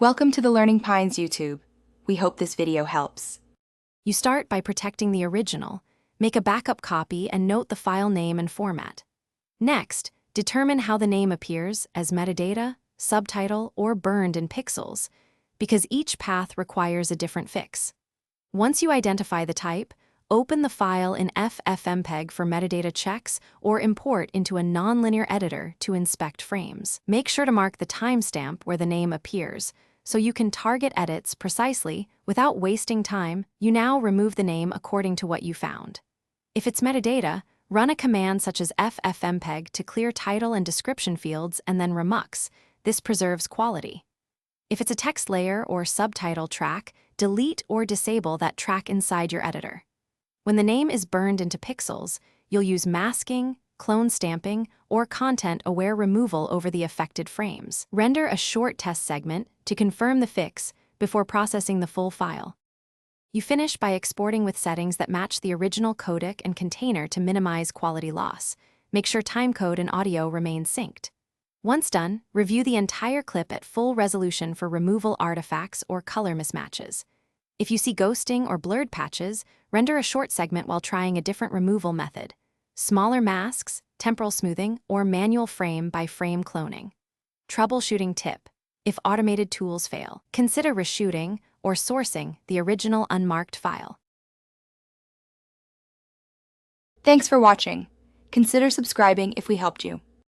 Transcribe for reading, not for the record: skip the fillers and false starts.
Welcome to the Learning Pines YouTube. We hope this video helps. You start by protecting the original, make a backup copy, and note the file name and format. Next, determine how the name appears as metadata, subtitle, or burned in pixels, because each path requires a different fix. Once you identify the type, open the file in FFmpeg for metadata checks or import into a nonlinear editor to inspect frames. Make sure to mark the timestamp where the name appears, so you can target edits precisely without wasting time. You now remove the name according to what you found. If it's metadata, run a command such as ffmpeg to clear title and description fields and then remux. This preserves quality. If it's a text layer or subtitle track, delete or disable that track inside your editor. When the name is burned into pixels, you'll use masking, clone stamping, or content-aware removal over the affected frames. Render a short test segment to confirm the fix before processing the full file. You finish by exporting with settings that match the original codec and container to minimize quality loss. Make sure timecode and audio remain synced. Once done, review the entire clip at full resolution for removal artifacts or color mismatches. If you see ghosting or blurred patches, render a short segment while trying a different removal method: smaller masks, temporal smoothing, or manual frame-by-frame cloning. Troubleshooting tip: if automated tools fail, consider reshooting or sourcing the original unmarked file. Thanks for watching. Consider subscribing if we helped you.